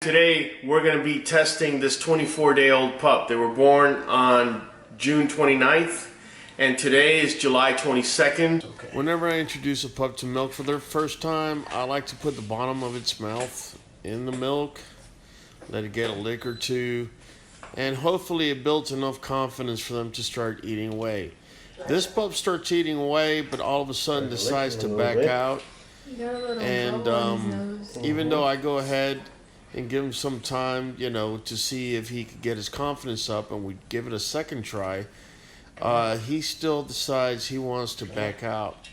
Today we're going to be testing this 24-day-old pup. They were born on June 29th and today is July 22nd. Okay. Whenever I introduce a pup to milk for their first time, I like to put the bottom of its mouth in the milk, let it get a lick or two, and hopefully it builds enough confidence for them to start eating away. This pup starts eating away, but all of a sudden decides to back out. And even though I go ahead and give him some time, you know, to see if he could get his confidence up, and we give it a second try, he still decides he wants to back out.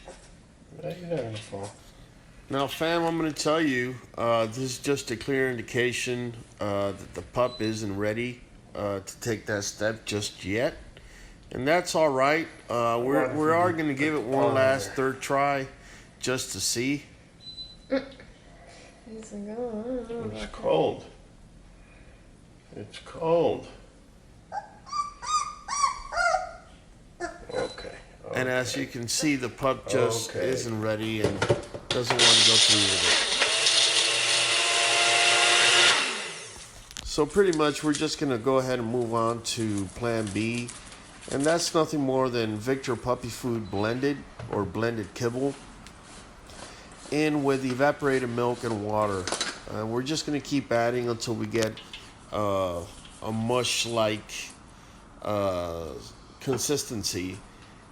Now, fam, I'm going to tell you, this is just a clear indication that the pup isn't ready to take that step just yet, and that's all right. We are going to give it one last third try just to see. It's cold. It's cold. Okay. And as you can see, the pup just isn't ready and doesn't want to go through with it. So pretty much we're just going to go ahead and move on to plan B. And that's nothing more than Victor Puppy Food blended or blended kibble in with evaporated milk and water. We're just going to keep adding until we get a mush-like consistency,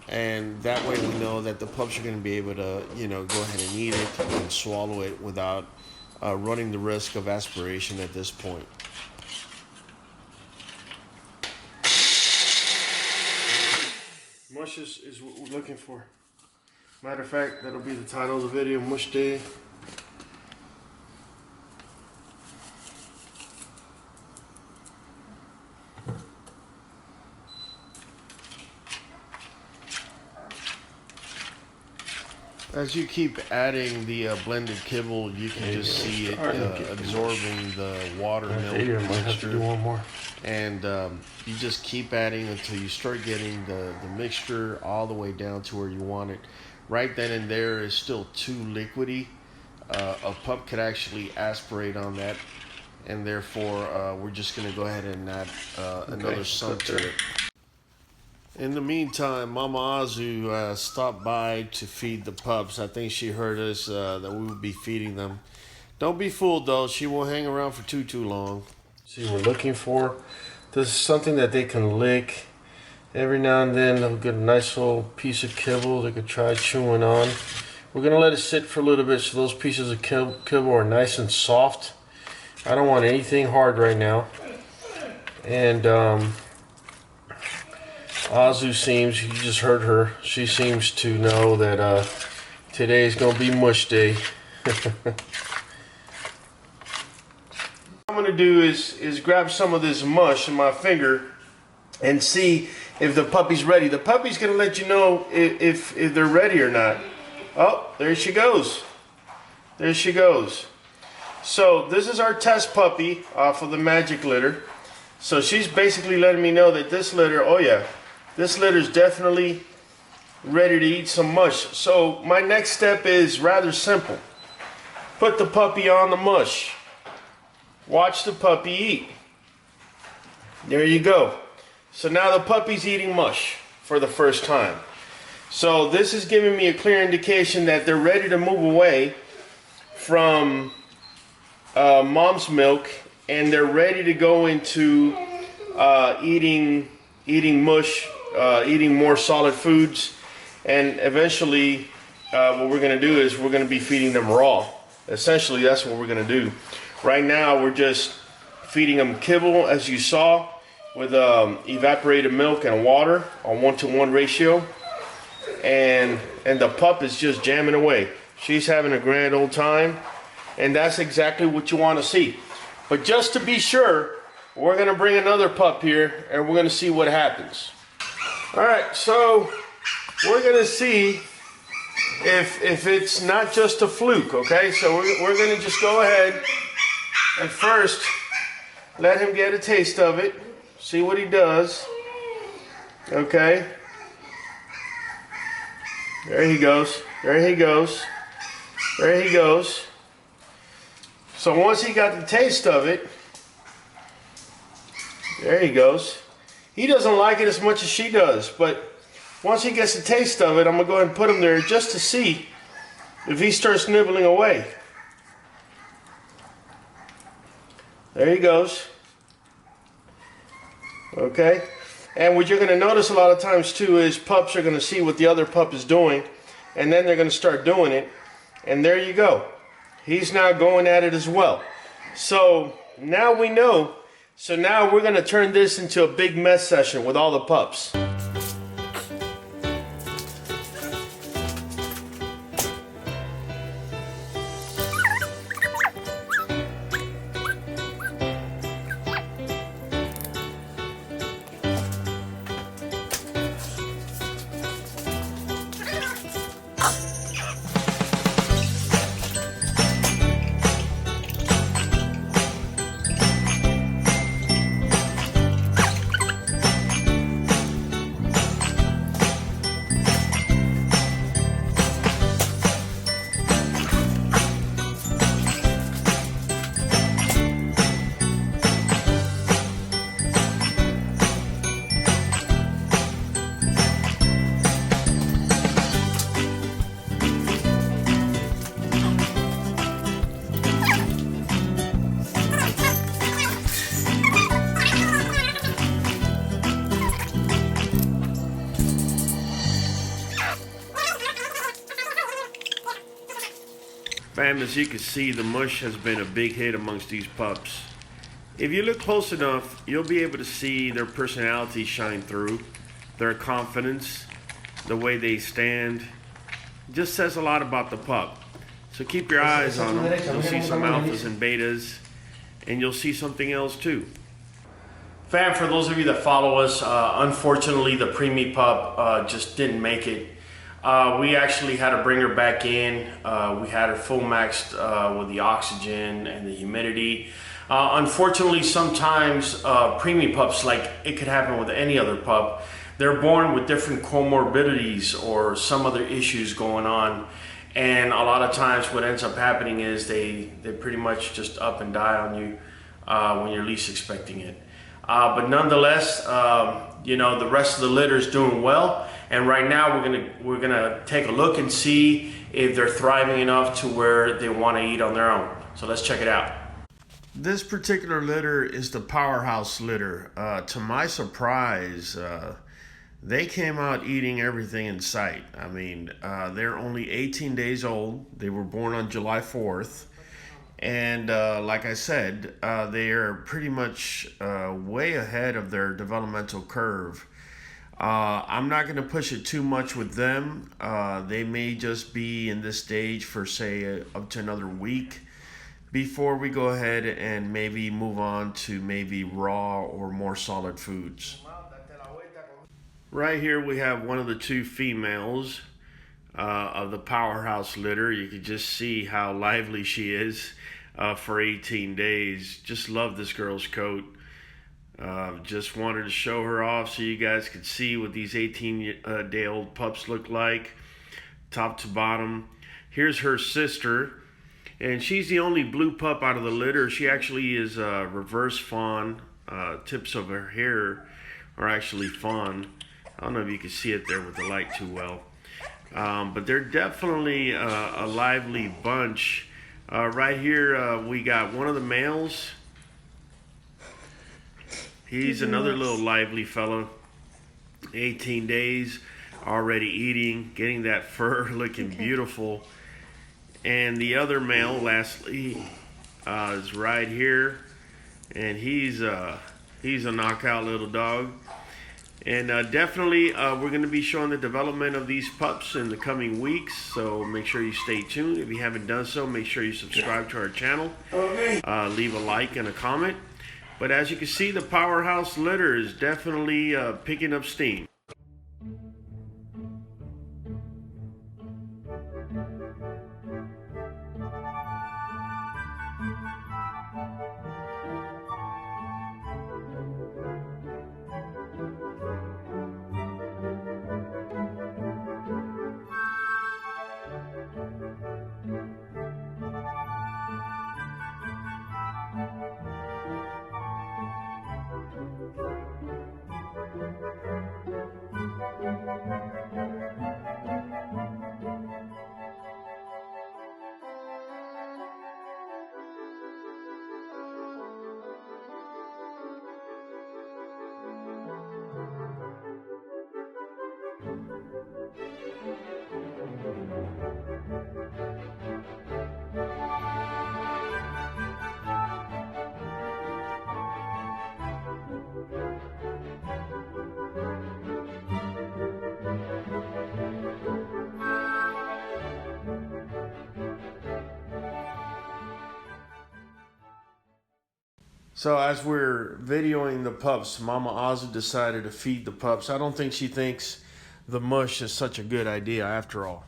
and that way we know that the pups are going to be able to, you know, go ahead and eat it and swallow it without running the risk of aspiration at this point. Mush is what we're looking for. Matter of fact, that'll be the title of the video, Mush Day. As you keep adding the blended kibble, you can just see it absorbing the water milk mixture. And you just keep adding until you start getting the mixture all the way down to where you want it. Right then and there is still too liquidy. A pup could actually aspirate on that, and therefore we're just going to go ahead and add another sum to it. In the meantime, Mama Azu stopped by to feed the pups. I think she heard us that we would be feeding them. Don't be fooled though, she won't hang around for too long. See what we're looking for. This is something that they can lick. Every now and then they'll get a nice little piece of kibble they could try chewing on. We're going to let it sit for a little bit so those pieces of kibble are nice and soft. I don't want anything hard right now. And Azu seems, you just heard her, she seems to know that today is going to be mush day. What I'm going to do is grab some of this mush in my finger and see if the puppy's ready. The puppy's going to let you know if they're ready or not. Oh, there she goes. There she goes. So this is our test puppy off of the magic litter. So she's basically letting me know that this litter, oh yeah, this litter is definitely ready to eat some mush. So my next step is rather simple. Put the puppy on the mush. Watch the puppy eat. There you go. So now the puppy's eating mush for the first time. So this is giving me a clear indication that they're ready to move away from mom's milk, and they're ready to go into eating mush, eating more solid foods, and eventually what we're going to do is we're going to be feeding them raw. Essentially, that's what we're going to do. Right now, we're just feeding them kibble, as you saw, with evaporated milk and water on 1-to-1 ratio, and the pup is just jamming away. She's having a grand old time, and that's exactly what you want to see. But just to be sure, we're going to bring another pup here, and we're going to see what happens. All right, so we're going to see if it's not just a fluke, okay? So we're going to just go ahead and first let him get a taste of it. See what he does. Okay. There he goes. There he goes. There he goes. So once he got the taste of it, there he goes. He doesn't like it as much as she does, but once he gets the taste of it, I'm gonna go ahead and put him there just to see if he starts nibbling away. There he goes. Okay, and what you're gonna notice a lot of times too is pups are gonna see what the other pup is doing, and then they're gonna start doing it, and there you go. He's now going at it as well. So now we know. So now we're gonna turn this into a big mess session with all the pups. Fam, as you can see, the Mush has been a big hit amongst these pups. If you look close enough, you'll be able to see their personality shine through, their confidence, the way they stand. It just says a lot about the pup. So keep your eyes on them. You'll see some alphas and betas, and you'll see something else too. Fam, for those of you that follow us, unfortunately the preemie pup just didn't make it. We actually had to bring her back in. We had her full maxed with the oxygen and the humidity. Unfortunately, sometimes preemie pups, like it could happen with any other pup, they're born with different comorbidities or some other issues going on. And a lot of times what ends up happening is they pretty much just up and die on you when you're least expecting it. But nonetheless, you know, the rest of the litter is doing well. And right now we're gonna take a look and see if they're thriving enough to where they want to eat on their own. So let's check it out. This particular litter is the powerhouse litter. To my surprise, they came out eating everything in sight. I mean, they're only 18 days old. They were born on July 4th. And like I said, they are pretty much way ahead of their developmental curve. I'm not going to push it too much with them. They may just be in this stage for, say, up to another week before we go ahead and maybe move on to maybe raw or more solid foods. Right here we have one of the two females of the powerhouse litter. You can just see how lively she is for 18 days. Just love this girl's coat. Just wanted to show her off so you guys could see what these 18-day-old pups look like, top to bottom. Here's her sister, and she's the only blue pup out of the litter. She actually is a reverse fawn. Tips of her hair are actually fawn. I don't know if you can see it there with the light too well. But they're definitely a lively bunch. Right here we got one of the males. He's another little lively fellow. 18 days, already eating, getting that fur looking beautiful. And the other male, lastly, is right here. And he's a knockout little dog. And definitely we're going to be showing the development of these pups in the coming weeks. So make sure you stay tuned. If you haven't done so, make sure you subscribe to our channel. Leave a like and a comment. But as you can see, the powerhouse litter is definitely picking up steam. So as we're videoing the pups, Mama Ozzy decided to feed the pups. I don't think she thinks the mush is such a good idea after all.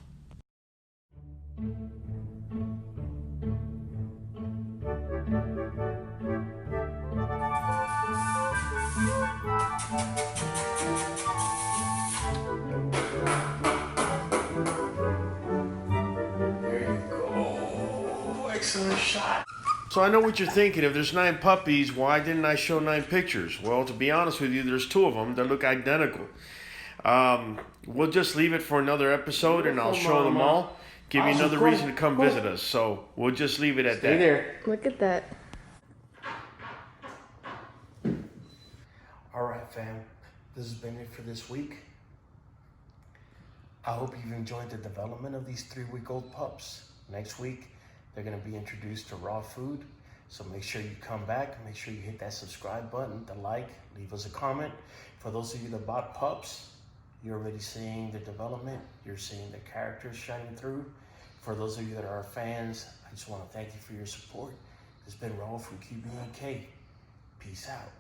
There you go. Excellent shot. So I know what you're thinking. If there's 9 puppies, why didn't I show 9 pictures? Well, to be honest with you, there's 2 of them that look identical. We'll just leave it for another episode, and I'll show them all. Give you another reason to come visit us. So we'll just leave it at that. Stay there. Look at that. All right, fam. This has been it for this week. I hope you've enjoyed the development of these 3-week-old pups. Next week, they're going to be introduced to raw food. So make sure you come back. Make sure you hit that subscribe button, the like, leave us a comment. For those of you that bought pups, you're already seeing the development. You're seeing the characters shining through. For those of you that are fans, I just want to thank you for your support. It's been Raul from QB&K. Peace out.